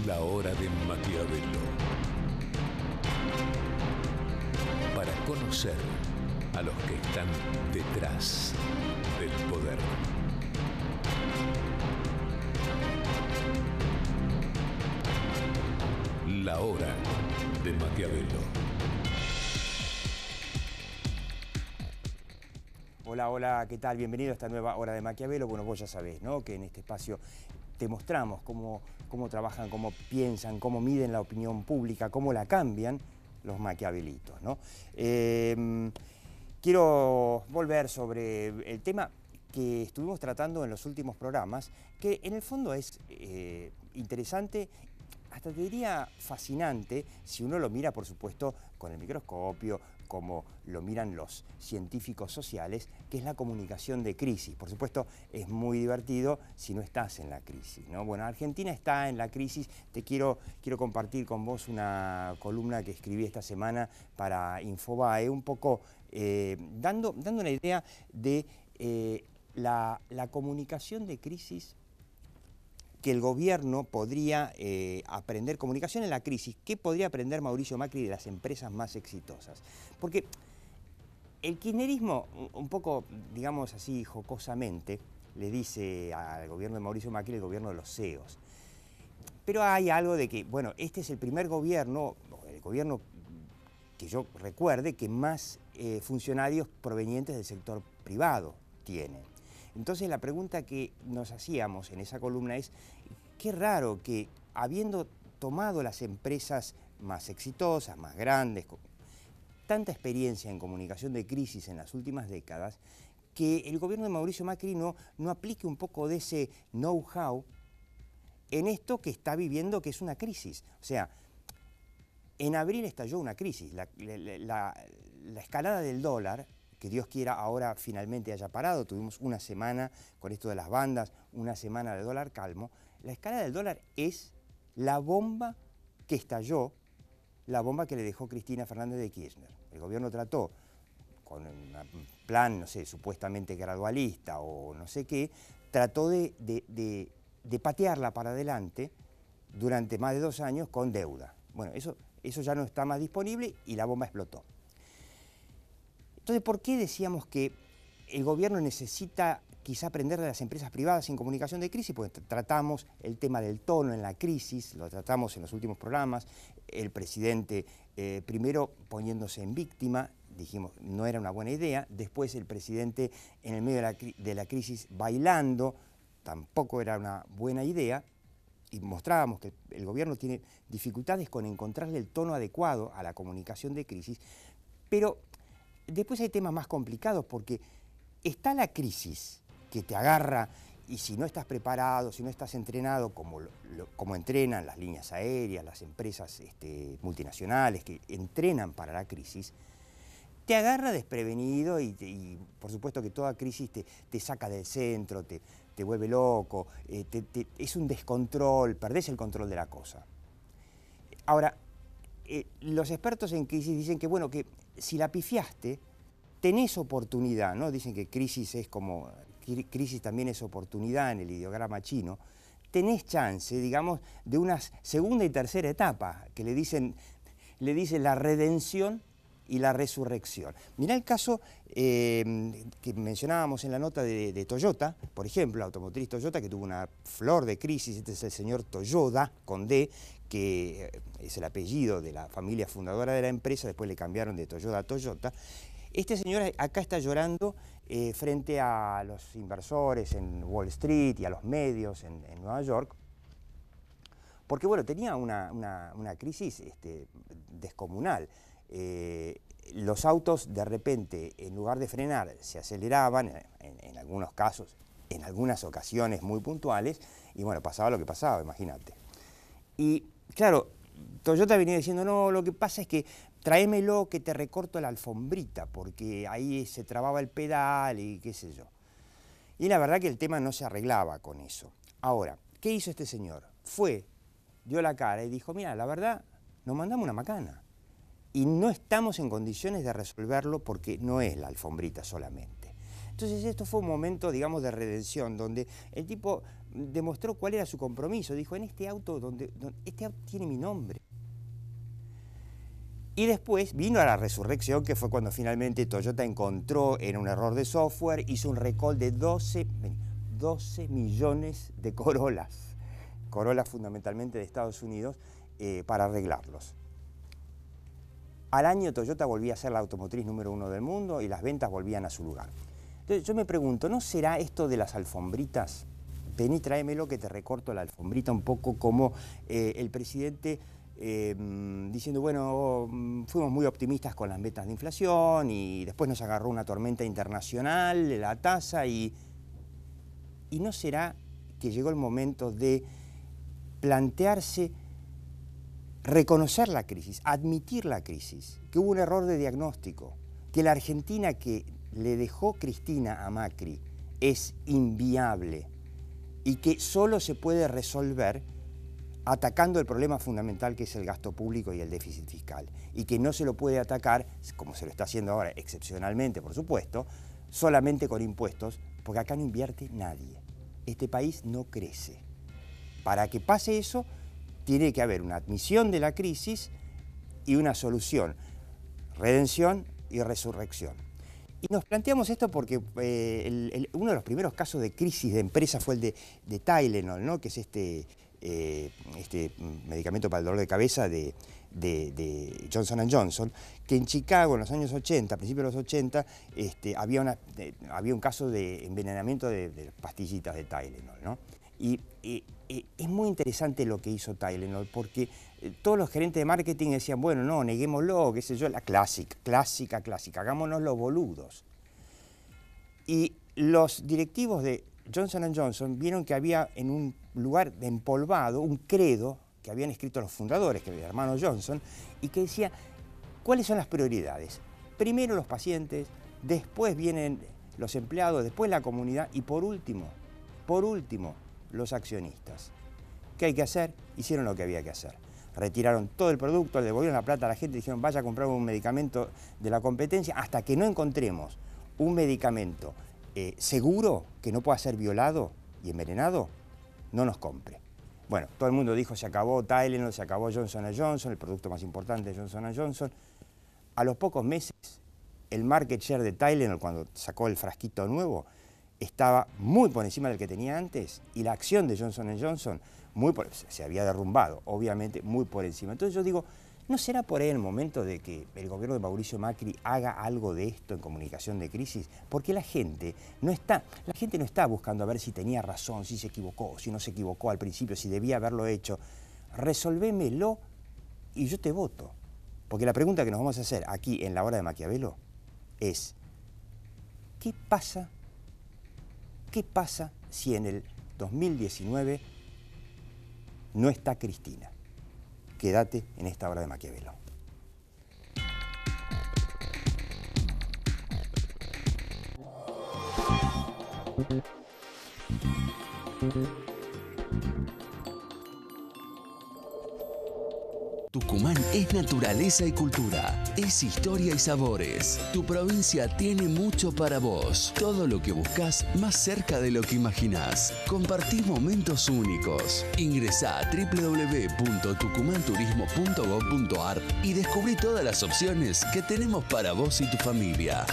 La hora de Maquiavelo. Para conocer a los que están detrás del poder. La hora de Maquiavelo. Hola, hola, ¿qué tal? Bienvenido a esta nueva hora de Maquiavelo. Bueno, vos ya sabés, ¿no?, que en este espacio te mostramos cómo trabajan, cómo piensan, cómo miden la opinión pública, cómo la cambian los maquiavelitos, ¿no? Quiero volver sobre el tema que estuvimos tratando en los últimos programas, que en el fondo es interesante, hasta te diría fascinante, si uno lo mira, por supuesto, con el microscopio, como lo miran los científicos sociales, que es la comunicación de crisis. Por supuesto, es muy divertido si no estás en la crisis, ¿no? Bueno, Argentina está en la crisis. Quiero compartir con vos una columna que escribí esta semana para Infobae, un poco dando una idea de la comunicación de crisis que el gobierno podría aprender, comunicación en la crisis, ¿qué podría aprender Mauricio Macri de las empresas más exitosas? Porque el kirchnerismo, un poco, digamos así, jocosamente, le dice al gobierno de Mauricio Macri el gobierno de los CEOs. Pero hay algo de que, bueno, este es el primer gobierno, el gobierno que yo recuerde, que más funcionarios provenientes del sector privado tiene. Entonces la pregunta que nos hacíamos en esa columna es, qué raro que habiendo tomado las empresas más exitosas, más grandes, con tanta experiencia en comunicación de crisis en las últimas décadas, que el gobierno de Mauricio Macri no aplique un poco de ese know-how en esto que está viviendo, que es una crisis. O sea, en abril estalló una crisis, la escalada del dólar, que Dios quiera ahora finalmente haya parado. Tuvimos una semana con esto de las bandas, una semana de dólar calmo. La escalada del dólar es la bomba que estalló, la bomba que le dejó Cristina Fernández de Kirchner. El gobierno trató, con un plan, no sé, supuestamente gradualista o no sé qué, trató de patearla para adelante durante más de 2 años con deuda. Bueno, eso ya no está más disponible y la bomba explotó. Entonces, ¿por qué decíamos que el gobierno necesita quizá aprender de las empresas privadas en comunicación de crisis? Pues tratamos el tema del tono en la crisis, lo tratamos en los últimos programas, el presidente primero poniéndose en víctima, dijimos no era una buena idea, después el presidente en el medio de la crisis bailando, tampoco era una buena idea, y mostrábamos que el gobierno tiene dificultades con encontrarle el tono adecuado a la comunicación de crisis, pero después hay temas más complicados porque está la crisis que te agarra y si no estás preparado, si no estás entrenado como entrenan las líneas aéreas, las empresas multinacionales que entrenan para la crisis, te agarra desprevenido y por supuesto que toda crisis te saca del centro, te vuelve loco, es un descontrol, perdés el control de la cosa. Ahora, los expertos en crisis dicen que, bueno, que si la pifiaste, tenés oportunidad, ¿no? Dicen que crisis también es oportunidad en el ideograma chino. Tenés chance, digamos, de una segunda y tercera etapa, que le dicen la redención y la resurrección. Mirá el caso que mencionábamos en la nota de Toyota, por ejemplo, la automotriz Toyota, que tuvo una flor de crisis. Este es el señor Toyoda, con D, que es el apellido de la familia fundadora de la empresa, después le cambiaron de Toyoda a Toyota. Este señor acá está llorando frente a los inversores en Wall Street y a los medios en Nueva York, porque bueno, tenía una crisis descomunal. Los autos de repente, en lugar de frenar, se aceleraban, en algunos casos, en algunas ocasiones muy puntuales, y bueno, pasaba lo que pasaba, imagínate. Y claro, Toyota venía diciendo, no, lo que pasa es que tráemelo que te recorto la alfombrita, porque ahí se trababa el pedal y qué sé yo. Y la verdad que el tema no se arreglaba con eso. Ahora, ¿qué hizo este señor? Dio la cara y dijo, mira, la verdad, nos mandamos una macana. Y no estamos en condiciones de resolverlo porque no es la alfombrita solamente. Entonces esto fue un momento, digamos, de redención, donde el tipo demostró cuál era su compromiso. Dijo, en este auto, este auto tiene mi nombre. Y después vino a la resurrección, que fue cuando finalmente Toyota encontró en un error de software, hizo un recall de 12 millones de Corollas fundamentalmente de Estados Unidos, para arreglarlos. Al año Toyota volvía a ser la automotriz número 1 del mundo y las ventas volvían a su lugar. Entonces yo me pregunto, ¿no será esto de las alfombritas? Vení, tráemelo que te recorto la alfombrita, un poco como el presidente diciendo, bueno, fuimos muy optimistas con las metas de inflación y después nos agarró una tormenta internacional de la tasa ¿Y no será que llegó el momento de plantearse, reconocer la crisis, admitir la crisis, que hubo un error de diagnóstico, que la Argentina que le dejó Cristina a Macri es inviable y que solo se puede resolver atacando el problema fundamental que es el gasto público y el déficit fiscal, y que no se lo puede atacar, como se lo está haciendo ahora excepcionalmente, por supuesto, solamente con impuestos, porque acá no invierte nadie. Este país no crece. Para que pase eso, tiene que haber una admisión de la crisis y una solución, redención y resurrección. Y nos planteamos esto porque uno de los primeros casos de crisis de empresa fue el de Tylenol, ¿no? Que es este medicamento para el dolor de cabeza de Johnson & Johnson, que en Chicago en los años 80, a principios de los 80, había un caso de envenenamiento de pastillitas de Tylenol, ¿no? Y es muy interesante lo que hizo Tylenol, porque todos los gerentes de marketing decían, bueno, no, neguémoslo, qué sé yo, la clásica, hagámonos los boludos. Y los directivos de Johnson & Johnson vieron que había en un lugar empolvado un credo que habían escrito los fundadores, que eran hermanos Johnson, y que decía, ¿cuáles son las prioridades? Primero los pacientes, después vienen los empleados, después la comunidad y por último, los accionistas. ¿Qué hay que hacer? Hicieron lo que había que hacer. Retiraron todo el producto, le devolvieron la plata a la gente, dijeron vaya a comprar un medicamento de la competencia, hasta que no encontremos un medicamento seguro, que no pueda ser violado y envenenado, no nos compre. Bueno, todo el mundo dijo se acabó Tylenol, se acabó Johnson & Johnson, el producto más importante de Johnson & Johnson. A los pocos meses, el market share de Tylenol, cuando sacó el frasquito nuevo, estaba muy por encima del que tenía antes, y la acción de Johnson & Johnson se había derrumbado, obviamente, muy por encima. Entonces yo digo, ¿no será por ahí el momento de que el gobierno de Mauricio Macri haga algo de esto en comunicación de crisis? Porque la gente no está buscando a ver si tenía razón, si se equivocó, si no se equivocó al principio, si debía haberlo hecho. Resolvémelo y yo te voto. Porque la pregunta que nos vamos a hacer aquí en la hora de Maquiavelo es, ¿qué pasa si en el 2019 no está Cristina? Quédate en esta hora de Maquiavelo. Tucumán es naturaleza y cultura, es historia y sabores. Tu provincia tiene mucho para vos. Todo lo que buscas más cerca de lo que imaginás. Compartí momentos únicos. Ingresá a www.tucumanturismo.gov.ar y descubrí todas las opciones que tenemos para vos y tu familia.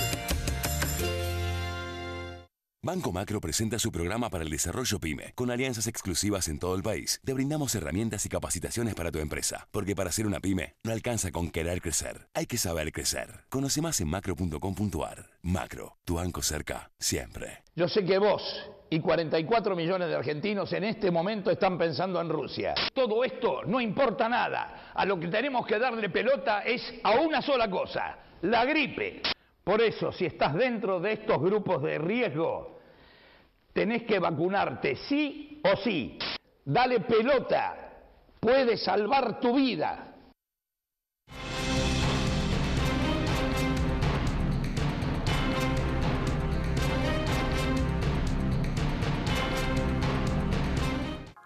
Banco Macro presenta su programa para el desarrollo PYME. Con alianzas exclusivas en todo el país, te brindamos herramientas y capacitaciones para tu empresa. Porque para ser una PYME, no alcanza con querer crecer. Hay que saber crecer. Conoce más en macro.com.ar. Macro, tu banco cerca, siempre. Yo sé que vos y 44 millones de argentinos en este momento están pensando en Rusia. Todo esto no importa nada. A lo que tenemos que darle pelota es a una sola cosa, la gripe. Por eso, si estás dentro de estos grupos de riesgo, tenés que vacunarte sí o sí. Dale pelota, puede salvar tu vida.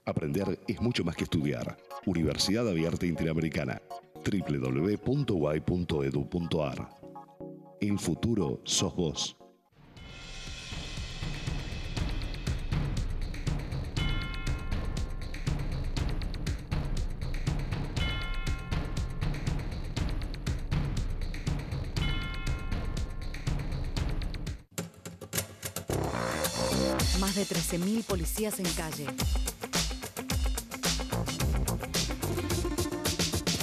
Aprender es mucho más que estudiar. Universidad Abierta Interamericana. www.uay.edu.ar. El futuro sos vos. Más de 13.000 policías en calle.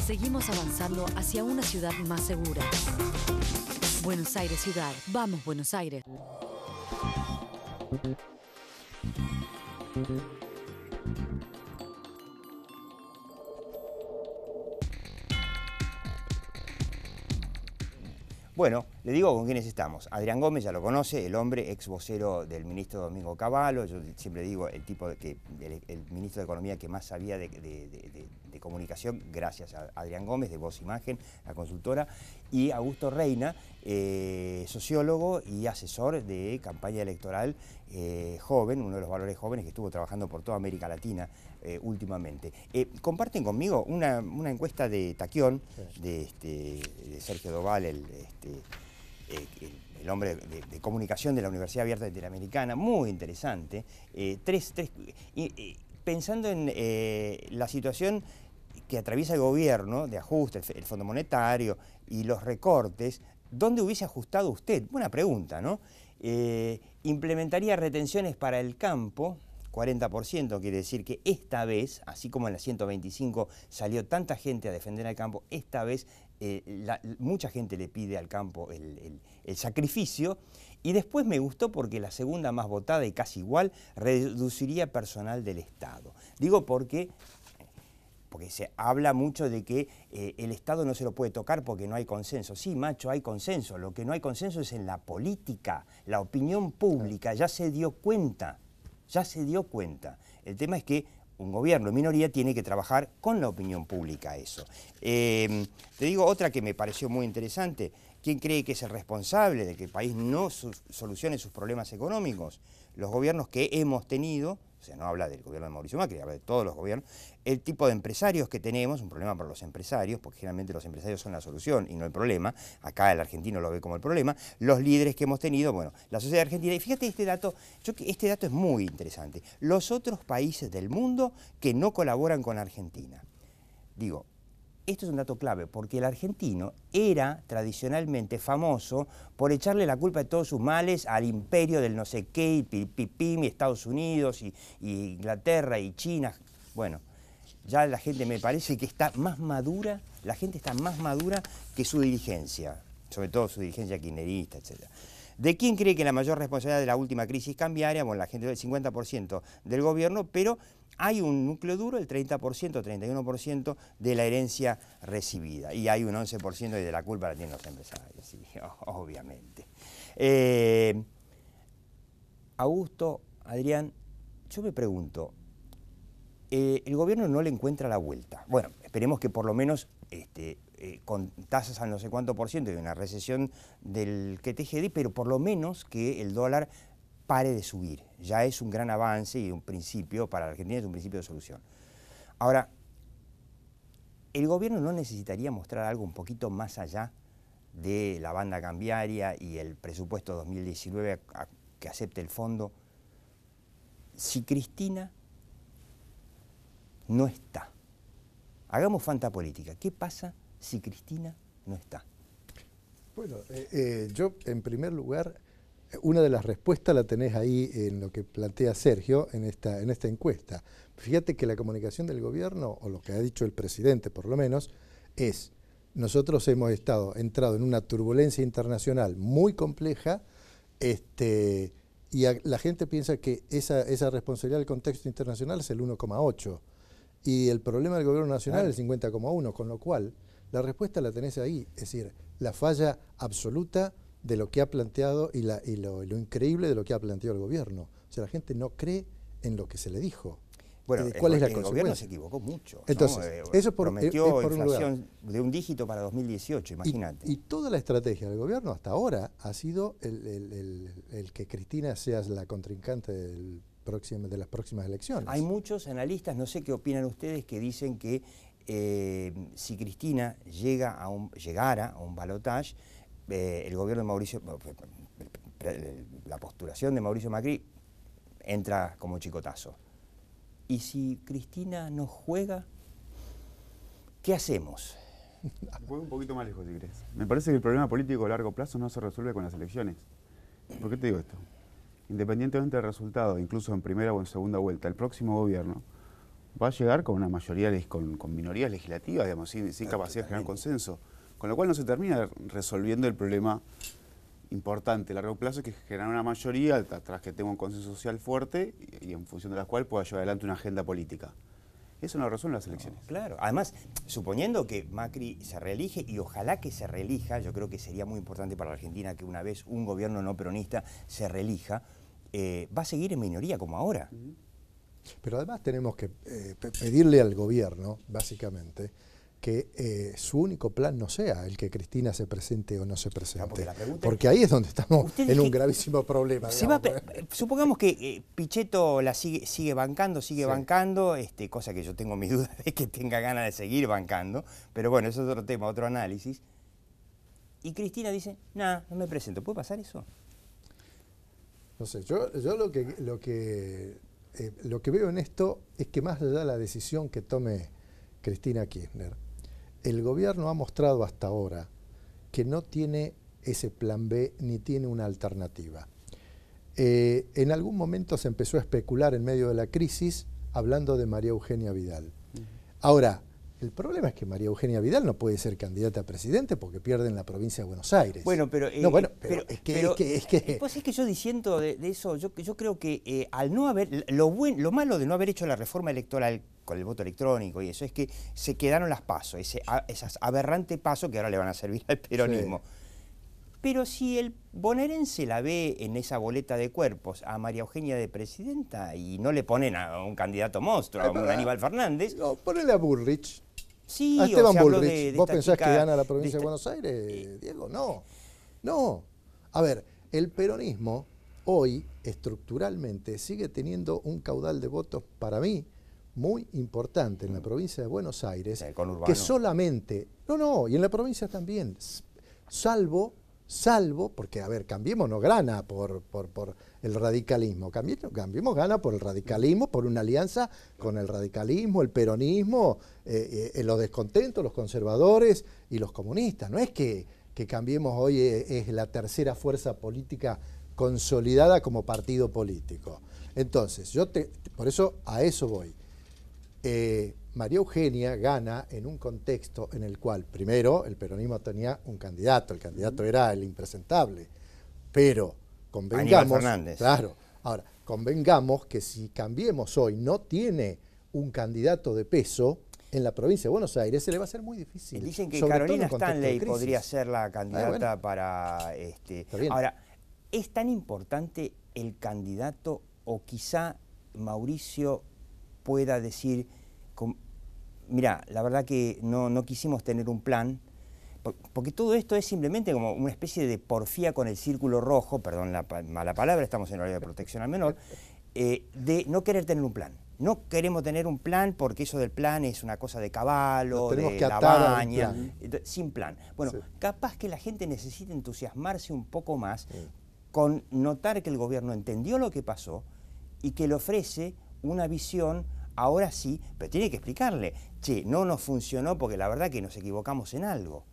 Seguimos avanzando hacia una ciudad más segura. Buenos Aires Ciudad. Vamos, Buenos Aires. Bueno, le digo con quiénes estamos. Adrián Gómez, ya lo conoce, el hombre, ex vocero del ministro Domingo Cavallo. Yo siempre digo, el ministro de Economía que más sabía de comunicación, gracias a Adrián Gómez, de Voz Imagen, la consultora, y Augusto Reina, sociólogo y asesor de campaña electoral joven, uno de los valores jóvenes que estuvo trabajando por toda América Latina últimamente. Comparten conmigo una encuesta de Taquión, de Sergio Doval, el hombre de comunicación de la Universidad Abierta Interamericana, muy interesante, pensando en la situación que atraviesa el gobierno de ajuste, el Fondo Monetario y los recortes, ¿dónde hubiese ajustado usted? Buena pregunta, ¿no? Implementaría retenciones para el campo, 40%, quiere decir que esta vez, así como en la 125 salió tanta gente a defender al campo, esta vez mucha gente le pide al campo el sacrificio. Y después me gustó porque la segunda más votada y casi igual, reduciría personal del Estado. Digo porque se habla mucho de que el Estado no se lo puede tocar porque no hay consenso. Sí, macho, hay consenso. Lo que no hay consenso es en la política. La opinión pública ya se dio cuenta. Ya se dio cuenta. El tema es que un gobierno en minoría tiene que trabajar con la opinión pública eso. Te digo otra que me pareció muy interesante. ¿Quién cree que es el responsable de que el país no solucione sus problemas económicos? Los gobiernos que hemos tenido, o sea, no habla del gobierno de Mauricio Macri, habla de todos los gobiernos, el tipo de empresarios que tenemos, un problema para los empresarios, porque generalmente los empresarios son la solución y no el problema, acá el argentino lo ve como el problema, los líderes que hemos tenido, bueno, la sociedad argentina, y fíjate este dato es muy interesante, los otros países del mundo que no colaboran con Argentina. Digo, esto es un dato clave, porque el argentino era tradicionalmente famoso por echarle la culpa de todos sus males al imperio del no sé qué, y pipim, y Estados Unidos, y Inglaterra, y China. Bueno, ya la gente me parece que está más madura, la gente está más madura que su dirigencia, sobre todo su dirigencia kirchnerista, etc. ¿De quién cree que la mayor responsabilidad de la última crisis cambiaria? Bueno, la gente del 50% del gobierno, pero hay un núcleo duro, el 30%, 31% de la herencia recibida. Y hay un 11% de la culpa la tienen los empresarios, sí, obviamente. Augusto, Adrián, yo me pregunto, el gobierno no le encuentra la vuelta. Bueno, esperemos que por lo menos con tasas al no sé cuánto por ciento y una recesión del QTGD, pero por lo menos que el dólar pare de subir. Ya es un gran avance y un principio, para la Argentina es un principio de solución. Ahora, ¿el gobierno no necesitaría mostrar algo un poquito más allá de la banda cambiaria y el presupuesto 2019 que acepte el fondo? Si Cristina no está, hagamos fantapolítica, ¿qué pasa si Cristina no está? Bueno, yo en primer lugar, una de las respuestas la tenés ahí en lo que plantea Sergio en esta encuesta. Fíjate que la comunicación del gobierno, o lo que ha dicho el presidente por lo menos, es: nosotros hemos entrado en una turbulencia internacional muy compleja, y la gente piensa que esa responsabilidad del contexto internacional es el 1,8 y el problema del gobierno nacional es el 50,1, con lo cual la respuesta la tenés ahí, es decir, la falla absoluta de lo que ha planteado y lo increíble de lo que ha planteado el gobierno. O sea, la gente no cree en lo que se le dijo. Bueno, ¿cuál es la el gobierno se equivocó mucho. Entonces, ¿no? eso prometió por inflación de un dígito para 2018, imagínate. Y toda la estrategia del gobierno hasta ahora ha sido el que Cristina sea la contrincante de las próximas elecciones. Hay muchos analistas, no sé qué opinan ustedes, que dicen que si Cristina llegara a un balotaje, el gobierno de Mauricio, la postulación de Mauricio Macri entra como chicotazo. Y si Cristina no juega, ¿qué hacemos? Voy un poquito más lejos, si querés. Me parece que el problema político a largo plazo no se resuelve con las elecciones. ¿Por qué te digo esto? independientemente del resultado, incluso en primera o en segunda vuelta, el próximo gobierno va a llegar con una mayoría, con minorías legislativas, digamos, sin capacidad de generar consenso. Con lo cual no se termina resolviendo el problema importante a largo plazo, que es generar una mayoría tras que tenga un consenso social fuerte y en función de la cual pueda llevar adelante una agenda política. Eso no lo resuelven las elecciones. No, claro, además, suponiendo que Macri se reelige, y ojalá que se reelija, yo creo que sería muy importante para la Argentina que una vez un gobierno no peronista se reelija, va a seguir en minoría como ahora. Pero además tenemos que pedirle al gobierno, básicamente, que su único plan no sea el que Cristina se presente o no se presente. No, porque ahí es donde estamos en un gravísimo problema. Supongamos que Pichetto la sigue bancando, cosa que yo tengo mis dudas de que tenga ganas de seguir bancando, pero bueno, eso es otro tema, otro análisis. Y Cristina dice, no me presento. ¿Puede pasar eso? No sé, yo lo que veo en esto es que más allá de la decisión que tome Cristina Kirchner, el gobierno ha mostrado hasta ahora que no tiene ese plan B ni tiene una alternativa. En algún momento se empezó a especular en medio de la crisis hablando de María Eugenia Vidal. Ahora, el problema es que María Eugenia Vidal no puede ser candidata a presidente porque pierde en la provincia de Buenos Aires. Bueno, pero es que yo diciendo de eso, yo creo que al no haber, lo malo de no haber hecho la reforma electoral con el voto electrónico y eso es que se quedaron las PASO, esas aberrantes PASO que ahora le van a servir al peronismo. Sí. Pero si el bonaerense la ve en esa boleta de cuerpos a María Eugenia de presidenta y no le ponen a un candidato monstruo, a un Aníbal Fernández. No, ponele a Bullrich. Sí, a Esteban Bullrich. ¿Vos pensás que gana la provincia de Buenos Aires, Diego? No. No. A ver, el peronismo hoy estructuralmente sigue teniendo un caudal de votos para mí muy importante en la provincia de Buenos Aires, que solamente, y en la provincia también, salvo, porque a ver, Cambiemos no gana por el radicalismo, Cambiemos gana por el radicalismo, por una alianza con el radicalismo, el peronismo, los descontentos, los conservadores y los comunistas. No es que Cambiemos hoy es la tercera fuerza política consolidada como partido político. Entonces, por eso a eso voy. María Eugenia gana en un contexto en el cual, primero, el peronismo tenía un candidato, el candidato era el impresentable, pero convengamos, claro, ahora, convengamos que si Cambiemos hoy no tiene un candidato de peso en la provincia de Buenos Aires, se le va a hacer muy difícil. Dicen que Carolina Stanley podría ser la candidata para... Ahora, ¿es tan importante el candidato o quizá Mauricio pueda decir, mira, la verdad que no quisimos tener un plan, porque todo esto es simplemente como una especie de porfía con el círculo rojo, perdón la mala palabra, estamos en horario de protección al menor, de no querer tener un plan. No queremos tener un plan porque eso del plan es una cosa de caballo, de la baña, sin plan. Bueno, sí. Capaz que la gente necesita entusiasmarse un poco más con notar que el gobierno entendió lo que pasó y que le ofrece una visión. Ahora sí, pero tiene que explicarle, che, no nos funcionó porque la verdad que nos equivocamos en algo.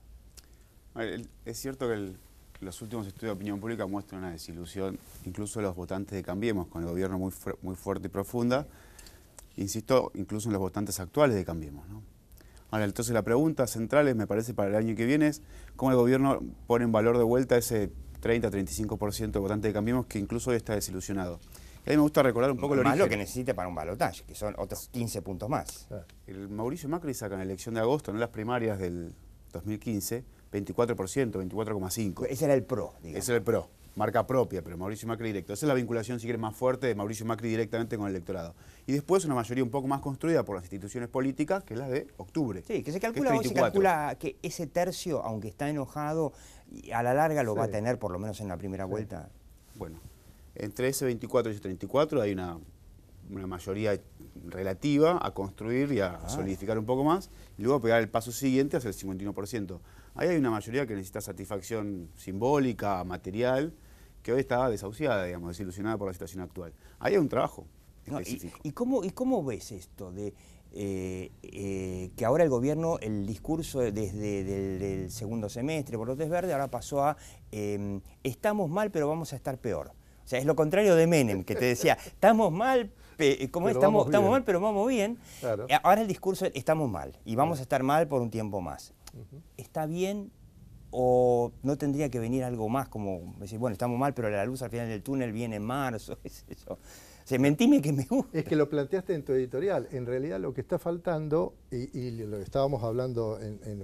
Es cierto que los últimos estudios de opinión pública muestran una desilusión, incluso los votantes de Cambiemos, con el gobierno muy fuerte y profunda, insisto, incluso en los votantes actuales de Cambiemos, ¿no? Ahora, entonces la pregunta central, me parece, para el año que viene es cómo el gobierno pone en valor de vuelta ese 30-35% de votantes de Cambiemos que incluso hoy está desilusionado. A mí me gusta recordar un poco el origen. Más lo que necesita para un balotaje, que son otros 15 puntos más. El Mauricio Macri saca en la elección de agosto, no las primarias del 2015, 24%, 24,5%. Ese era el PRO, digamos. Ese era el PRO, marca propia, pero Mauricio Macri directo. Esa es la vinculación, si quieres, más fuerte de Mauricio Macri directamente con el electorado. Y después una mayoría un poco más construida por las instituciones políticas, que es la de octubre. Sí, que se calcula que ese tercio, aunque está enojado, a la larga lo va a tener, por lo menos en la primera vuelta. Bueno. Entre ese 24 y ese 34 hay una mayoría relativa a construir y a solidificar un poco más, y luego pegar el paso siguiente hacia el 51%. Ahí hay una mayoría que necesita satisfacción simbólica, material, que hoy está desahuciada, digamos, desilusionada por la situación actual. Ahí hay un trabajo específico. ¿Y cómo ves esto de que ahora el gobierno, el discurso desde el segundo semestre, por brotes verdes, ahora pasó a estamos mal pero vamos a estar peor? O sea, es lo contrario de Menem, que te decía, estamos mal, estamos mal, pero vamos bien. Claro. Ahora el discurso es, estamos mal, y vamos a estar mal por un tiempo más. ¿Está bien o no tendría que venir algo más? Como decir, bueno, estamos mal, pero la luz al final del túnel viene en marzo, es eso. O sea, mentime que me gusta. Es que lo planteaste en tu editorial. En realidad lo que está faltando, y lo que estábamos hablando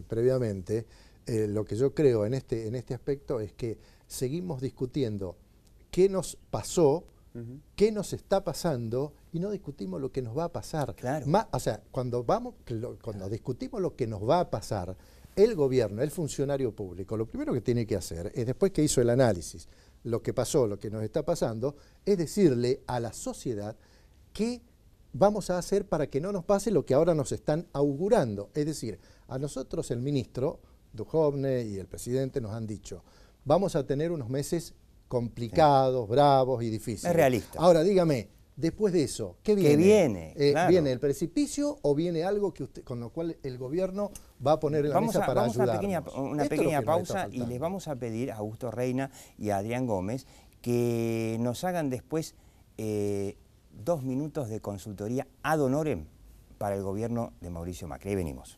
previamente, lo que yo creo en este aspecto es que seguimos discutiendo qué nos pasó, qué nos está pasando, y no discutimos lo que nos va a pasar. Claro. O sea, cuando discutimos lo que nos va a pasar, el gobierno, el funcionario público, lo primero que tiene que hacer es, después que hizo el análisis, lo que pasó, lo que nos está pasando, es decirle a la sociedad qué vamos a hacer para que no nos pase lo que ahora nos están augurando. Es decir, a nosotros el ministro Duhovne y el presidente nos han dicho, vamos a tener unos meses complicados, bravos y difíciles. Es realista. Ahora dígame, después de eso, ¿qué viene? ¿Qué viene? Claro. ¿Viene el precipicio o viene algo con lo cual el gobierno va a poner en la mesa para ayudarnos? Vamos a una pequeña pausa y les vamos a pedir a Augusto Reina y a Adrián Gómez que nos hagan después 2 minutos de consultoría ad honorem para el gobierno de Mauricio Macri. Ahí venimos.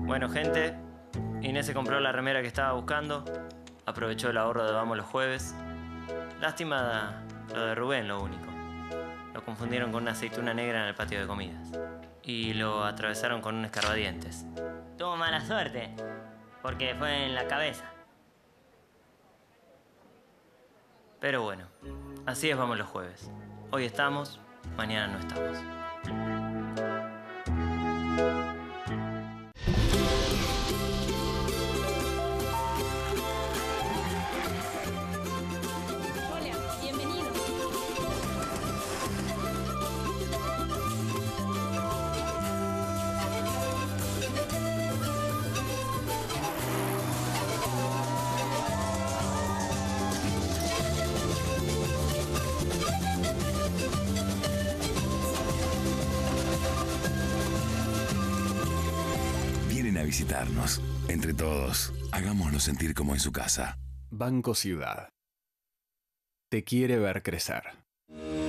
Bueno, gente, Inés se compró la remera que estaba buscando, aprovechó el ahorro de Vamos los Jueves. Lástima lo de Rubén, lo único. Lo confundieron con una aceituna negra en el patio de comidas. Y lo atravesaron con un escarbadientes. Tuvo mala suerte, porque fue en la cabeza. Pero bueno, así es Vamos los Jueves. Hoy estamos, mañana no estamos. Hola, bienvenido. Vienen a visitarnos. Entre todos, hagámonos sentir como en su casa. Banco Ciudad. Te quiere ver crecer.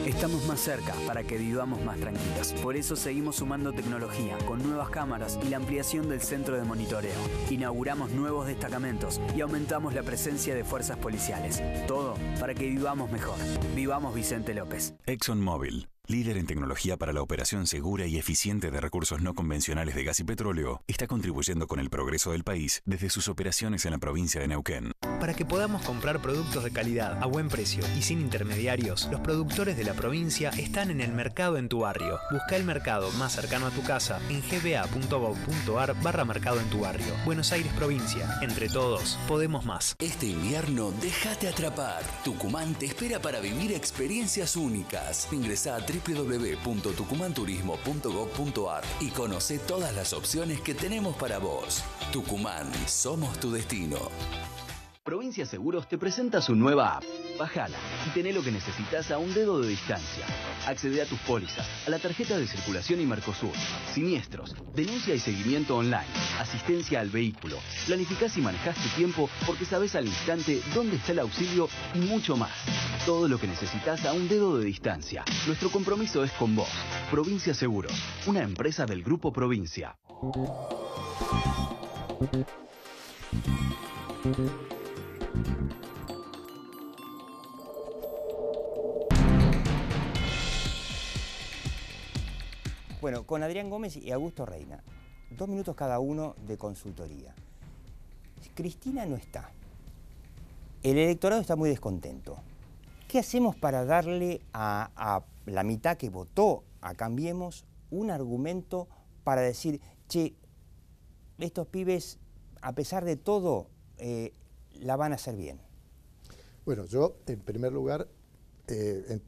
Estamos más cerca para que vivamos más tranquilos. Por eso seguimos sumando tecnología con nuevas cámaras y la ampliación del centro de monitoreo. Inauguramos nuevos destacamentos y aumentamos la presencia de fuerzas policiales. Todo para que vivamos mejor. Vivamos Vicente López. ExxonMobil, líder en tecnología para la operación segura y eficiente de recursos no convencionales de gas y petróleo, está contribuyendo con el progreso del país desde sus operaciones en la provincia de Neuquén. Para que podamos comprar productos de calidad a buen precio y sin intermediarios, los productores de la provincia están en el mercado en tu barrio. Busca el mercado más cercano a tu casa en gba.gov.ar/mercado en tu barrio. Buenos Aires Provincia. Entre todos, podemos más. Este invierno, déjate atrapar. Tucumán te espera para vivir experiencias únicas. Ingresá a www.tucumanturismo.gov.ar y conoce todas las opciones que tenemos para vos. Tucumán, somos tu destino. Provincia Seguros te presenta su nueva app. Bájala y tené lo que necesitas a un dedo de distancia. Accede a tus pólizas, a la tarjeta de circulación y Mercosur, siniestros, denuncia y seguimiento online, asistencia al vehículo. Planificás y manejás tu tiempo porque sabés al instante dónde está el auxilio y mucho más. Todo lo que necesitas a un dedo de distancia. Nuestro compromiso es con vos. Provincia Seguros, una empresa del Grupo Provincia. Bueno, con Adrián Gómez y Augusto Reina, 2 minutos cada uno de consultoría. Cristina no está. El electorado está muy descontento. ¿Qué hacemos para darle a la mitad que votó a Cambiemos un argumento para decir, che, estos pibes, a pesar de todo, la van a hacer bien? Bueno, yo, en primer lugar,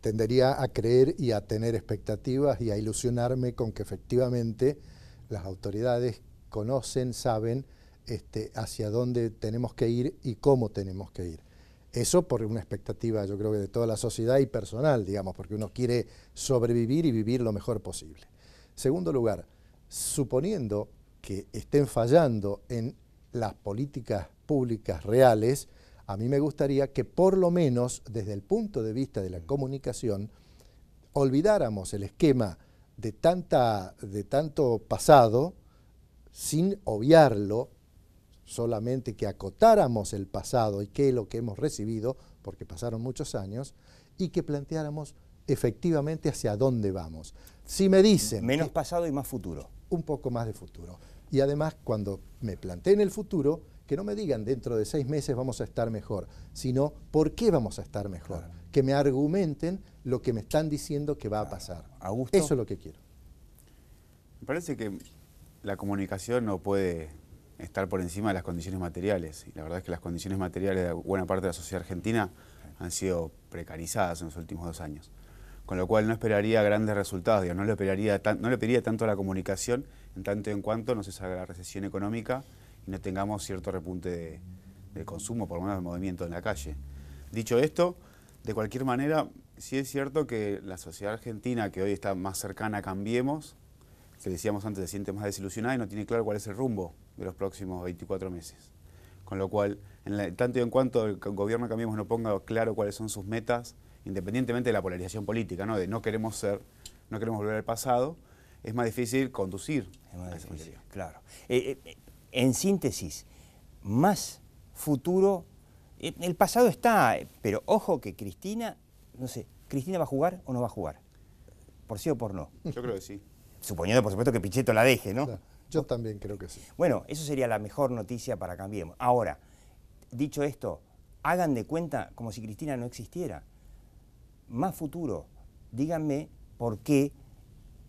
tendería a creer y a tener expectativas y a ilusionarme con que efectivamente las autoridades conocen, saben hacia dónde tenemos que ir y cómo tenemos que ir. Eso por una expectativa, yo creo que de toda la sociedad y personal, digamos, porque uno quiere sobrevivir y vivir lo mejor posible. Segundo lugar, suponiendo que estén fallando en las políticas públicas reales, a mí me gustaría que por lo menos desde el punto de vista de la comunicación olvidáramos el esquema de tanto pasado sin obviarlo, solamente que acotáramos el pasado y qué es lo que hemos recibido, porque pasaron muchos años, y que planteáramos efectivamente hacia dónde vamos. Si me dicen... Menos pasado y más futuro. Un poco más de futuro. Y además, cuando me planteen el futuro, que no me digan dentro de 6 meses vamos a estar mejor, sino por qué vamos a estar mejor. Claro. Que me argumenten lo que me están diciendo que va a pasar. Augusto. Eso es lo que quiero. Me parece que la comunicación no puede estar por encima de las condiciones materiales. Y la verdad es que las condiciones materiales de buena parte de la sociedad argentina han sido precarizadas en los últimos 2 años. Con lo cual no esperaría grandes resultados, digamos, no le pediría tanto a la comunicación en tanto en cuanto no se salga la recesión económica y no tengamos cierto repunte de consumo, por lo menos de movimiento en la calle. Dicho esto, de cualquier manera, sí es cierto que la sociedad argentina, que hoy está más cercana a Cambiemos, que decíamos antes, se siente más desilusionada y no tiene claro cuál es el rumbo de los próximos 24 meses. Con lo cual, tanto y en cuanto el gobierno Cambiemos no ponga claro cuáles son sus metas, independientemente de la polarización política, ¿no? De no queremos volver al pasado, es más difícil conducir a esa materia. Claro. En síntesis, más futuro, el pasado está, pero ojo que Cristina, no sé, ¿Cristina va a jugar o no va a jugar? ¿Por sí o por no? Yo creo que sí. Suponiendo, por supuesto, que Pichetto la deje, ¿no? Claro, yo también creo que sí. Bueno, eso sería la mejor noticia para Cambiemos. Ahora, dicho esto, hagan de cuenta como si Cristina no existiera. Más futuro, díganme por qué,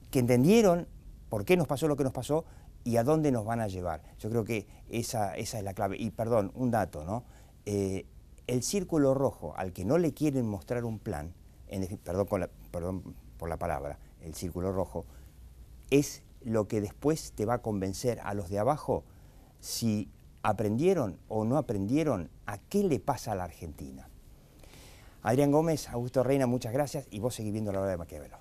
que entendieron por qué nos pasó lo que nos pasó y a dónde nos van a llevar. Yo creo que esa es la clave. Y perdón, un dato, ¿no? El círculo rojo al que no le quieren mostrar un plan, perdón por la palabra, el círculo rojo, es lo que después te va a convencer a los de abajo si aprendieron o no aprendieron a qué le pasa a la Argentina. Adrián Gómez, Augusto Reina, muchas gracias y vos seguís viendo La Hora de Maquiavelo.